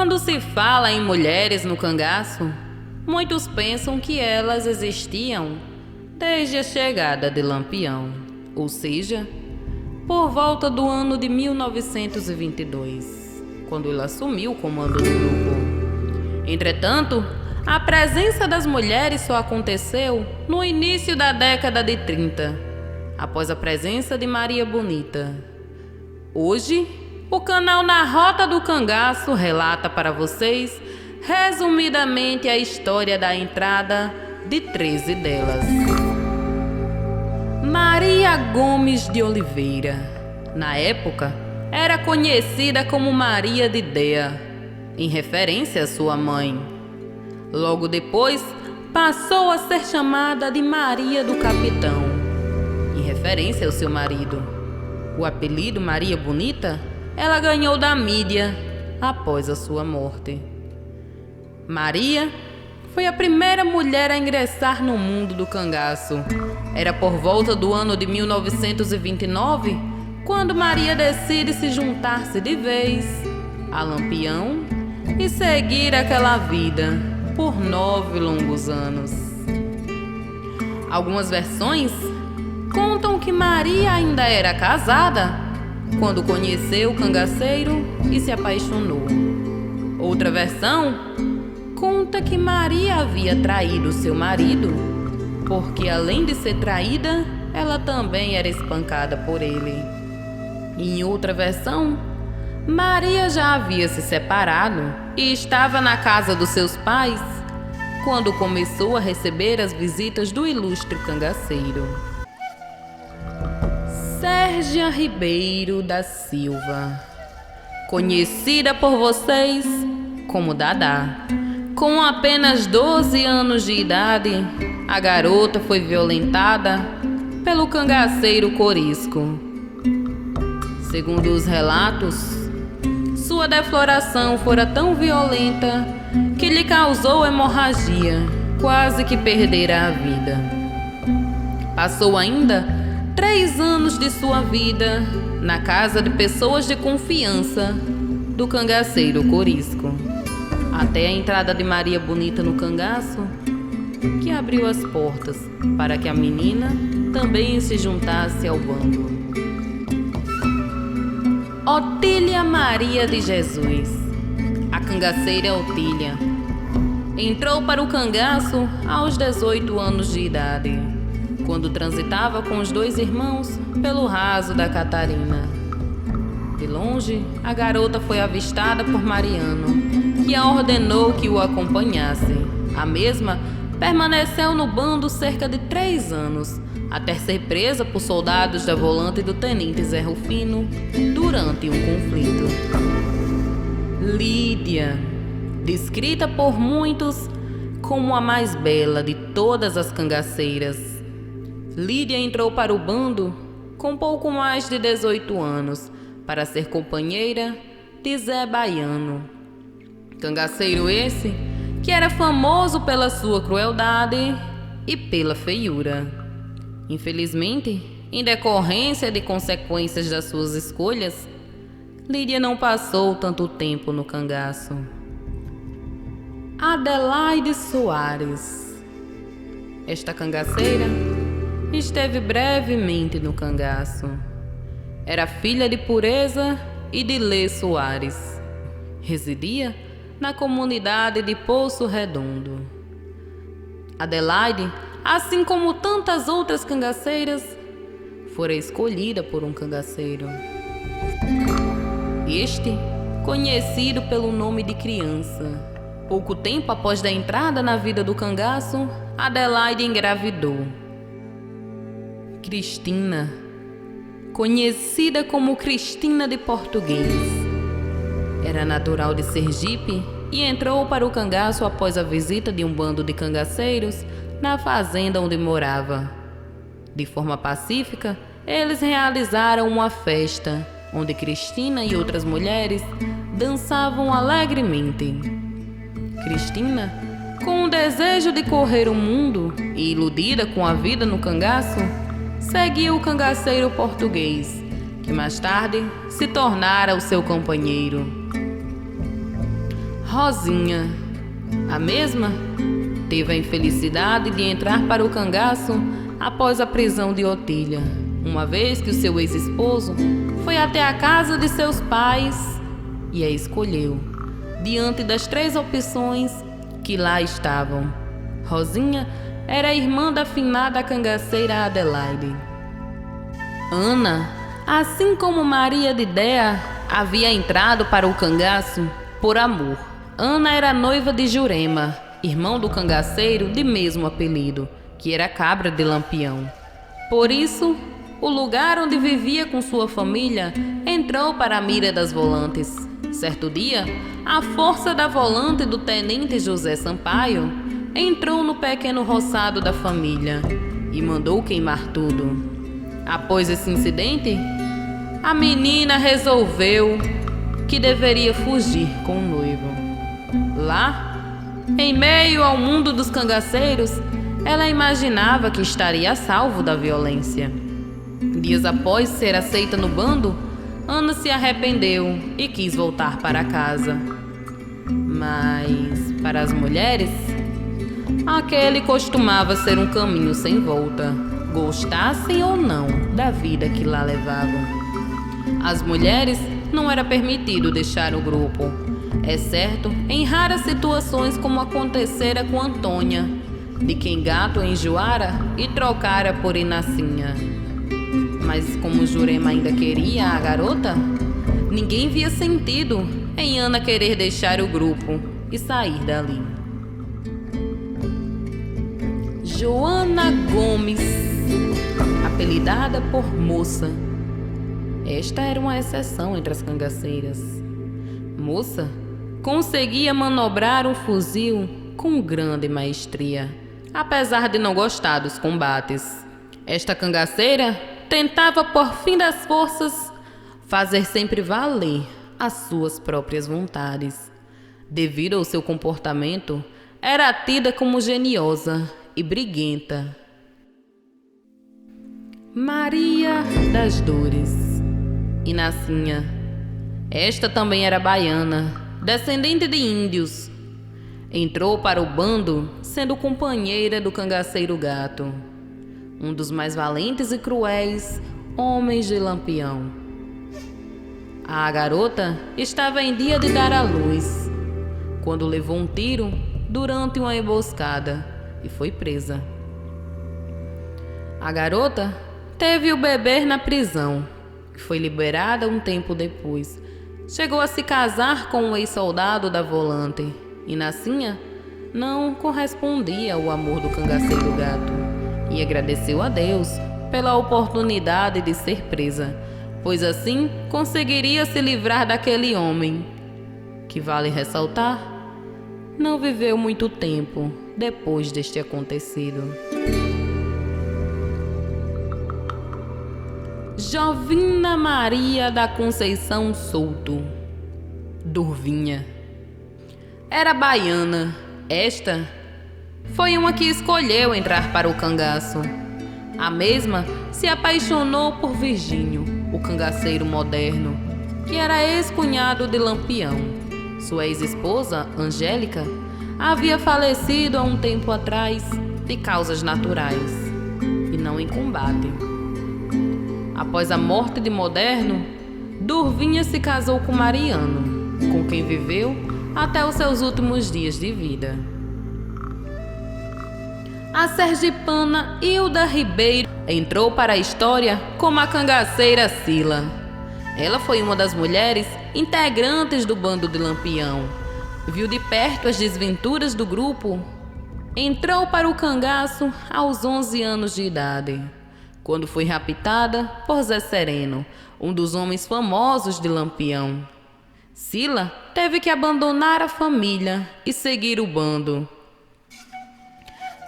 Quando se fala em mulheres no cangaço, muitos pensam que elas existiam desde a chegada de Lampião, ou seja, por volta do ano de 1922, quando ele assumiu o comando do grupo. Entretanto, a presença das mulheres só aconteceu no início da década de 30, após a presença de Maria Bonita. Hoje, o canal Na Rota do Cangaço relata para vocês, resumidamente, a história da entrada de 13 delas. Maria Gomes de Oliveira, na época, era conhecida como Maria de Déa, em referência à sua mãe. Logo depois, passou a ser chamada de Maria do Capitão, em referência ao seu marido. O apelido Maria Bonita ela ganhou da mídia após a sua morte. Maria foi a primeira mulher a ingressar no mundo do cangaço. Era por volta do ano de 1929, quando Maria decide se juntar-se de vez a Lampião e seguir aquela vida por 9 longos anos. Algumas versões contam que Maria ainda era casada quando conheceu o cangaceiro e se apaixonou. Outra versão conta que Maria havia traído seu marido, porque além de ser traída, ela também era espancada por ele. Em outra versão, Maria já havia se separado e estava na casa dos seus pais quando começou a receber as visitas do ilustre cangaceiro. Sérgia Ribeiro da Silva, conhecida por vocês como Dadá. Com apenas 12 anos de idade, a garota foi violentada pelo cangaceiro Corisco. Segundo os relatos, sua defloração fora tão violenta que lhe causou hemorragia, quase que perdera a vida. Passou ainda 3 anos de sua vida na casa de pessoas de confiança do cangaceiro Corisco, até a entrada de Maria Bonita no cangaço, que abriu as portas para que a menina também se juntasse ao bando. Otília Maria de Jesus, a cangaceira Otília, entrou para o cangaço aos 18 anos de idade, quando transitava com os 2 irmãos pelo raso da Catarina. De longe, a garota foi avistada por Mariano, que a ordenou que o acompanhasse. A mesma permaneceu no bando cerca de 3 anos, até ser presa por soldados da volante do tenente Zé Rufino durante um conflito. Lídia, descrita por muitos como a mais bela de todas as cangaceiras, Lídia entrou para o bando com pouco mais de 18 anos para ser companheira de Zé Baiano. Cangaceiro esse que era famoso pela sua crueldade e pela feiura. Infelizmente, em decorrência de consequências das suas escolhas, Lídia não passou tanto tempo no cangaço. Adelaide Soares. Esta cangaceira esteve brevemente no cangaço. Era filha de Pureza e de Lê Soares. Residia na comunidade de Poço Redondo. Adelaide, assim como tantas outras cangaceiras, fora escolhida por um cangaceiro. Este, conhecido pelo nome de Criança. Pouco tempo após da entrada na vida do cangaço, Adelaide engravidou. Cristina, conhecida como Cristina de Português, era natural de Sergipe e entrou para o cangaço após a visita de um bando de cangaceiros na fazenda onde morava. De forma pacífica, eles realizaram uma festa, onde Cristina e outras mulheres dançavam alegremente. Cristina, com o desejo de correr o mundo e iludida com a vida no cangaço, seguiu o cangaceiro português, que mais tarde se tornara o seu companheiro. Rosinha, a mesma, teve a infelicidade de entrar para o cangaço após a prisão de Otília, uma vez que o seu ex-esposo foi até a casa de seus pais e a escolheu, diante das 3 opções que lá estavam. Rosinha era a irmã da finada cangaceira Adelaide. Ana, assim como Maria de Déa, havia entrado para o cangaço por amor. Ana era noiva de Jurema, irmão do cangaceiro de mesmo apelido, que era Cabra de Lampião. Por isso, o lugar onde vivia com sua família entrou para a mira das volantes. Certo dia, a força da volante do tenente José Sampaio entrou no pequeno roçado da família e mandou queimar tudo. Após esse incidente, a menina resolveu que deveria fugir com o noivo. Lá, em meio ao mundo dos cangaceiros, ela imaginava que estaria a salvo da violência. Dias após ser aceita no bando, Ana se arrependeu e quis voltar para casa. Mas, para as mulheres, aquele costumava ser um caminho sem volta, gostassem ou não da vida que lá levavam. Às mulheres não era permitido deixar o grupo, exceto em raras situações como acontecera com Antônia, de quem Gato enjoara e trocara por Inacinha. Mas como Jurema ainda queria a garota, ninguém via sentido em Ana querer deixar o grupo e sair dali. Joana Gomes, apelidada por Moça. Esta era uma exceção entre as cangaceiras. Moça conseguia manobrar um fuzil com grande maestria, apesar de não gostar dos combates. Esta cangaceira tentava, por fim das forças, fazer sempre valer as suas próprias vontades. Devido ao seu comportamento, era tida como geniosa e briguenta. Maria das Dores, Inacinha. Esta também era baiana, descendente de índios. Entrou para o bando sendo companheira do cangaceiro Gato, um dos mais valentes e cruéis homens de Lampião. A garota estava em dia de dar à luz, quando levou um tiro durante uma emboscada e foi presa. A garota teve o bebê na prisão e foi liberada um tempo depois. Chegou a se casar com um ex-soldado da volante. Inacinha não correspondia ao amor do cangaceiro Gato e agradeceu a Deus pela oportunidade de ser presa, pois assim conseguiria se livrar daquele homem, que, vale ressaltar, não viveu muito tempo depois deste acontecido. Jovina Maria da Conceição Souto, Durvinha. Era baiana. Esta foi uma que escolheu entrar para o cangaço. A mesma se apaixonou por Virgínio, o cangaceiro moderno, que era ex-cunhado de Lampião. Sua ex-esposa, Angélica, havia falecido há um tempo atrás de causas naturais e não em combate. Após a morte de Moderno, Durvinha se casou com Mariano, com quem viveu até os seus últimos dias de vida. A sergipana Hilda Ribeiro entrou para a história como a cangaceira Sila. Ela foi uma das mulheres integrantes do bando de Lampião. Viu de perto as desventuras do grupo. Entrou para o cangaço aos 11 anos de idade, quando foi raptada por Zé Sereno, um dos homens famosos de Lampião. Sila teve que abandonar a família e seguir o bando,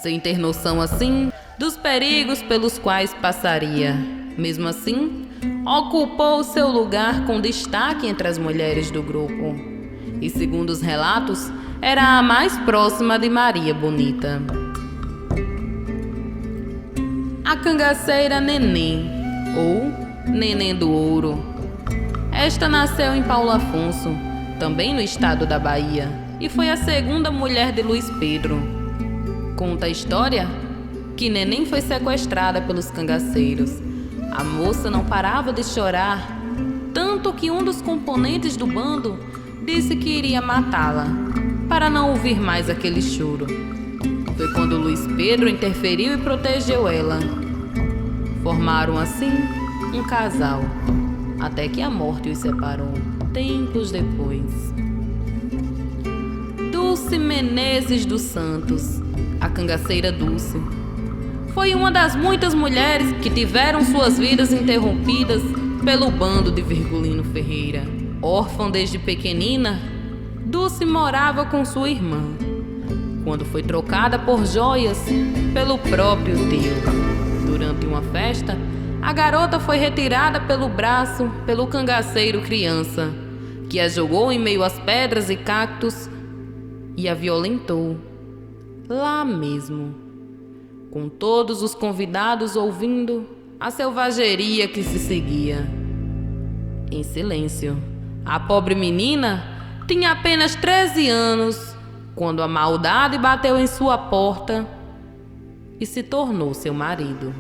sem ter noção assim dos perigos pelos quais passaria. Mesmo assim, ocupou seu lugar com destaque entre as mulheres do grupo e, segundo os relatos, era a mais próxima de Maria Bonita. A cangaceira Neném, ou Neném do Ouro. Esta nasceu em Paulo Afonso, também no estado da Bahia, e foi a segunda mulher de Luiz Pedro. Conta a história que Neném foi sequestrada pelos cangaceiros. A moça não parava de chorar, tanto que um dos componentes do bando disse que iria matá-la, para não ouvir mais aquele choro. Foi quando Luiz Pedro interferiu e protegeu ela. Formaram assim um casal, até que a morte os separou, tempos depois. Dulce Menezes dos Santos, a cangaceira Dulce, foi uma das muitas mulheres que tiveram suas vidas interrompidas pelo bando de Virgulino Ferreira. Órfã desde pequenina, Dulce morava com sua irmã, quando foi trocada por joias pelo próprio tio. Durante uma festa, a garota foi retirada pelo braço pelo cangaceiro criança, que a jogou em meio às pedras e cactos e a violentou, lá mesmo, com todos os convidados ouvindo a selvageria que se seguia. Em silêncio, a pobre menina tinha apenas 13 anos quando a maldade bateu em sua porta e se tornou seu marido.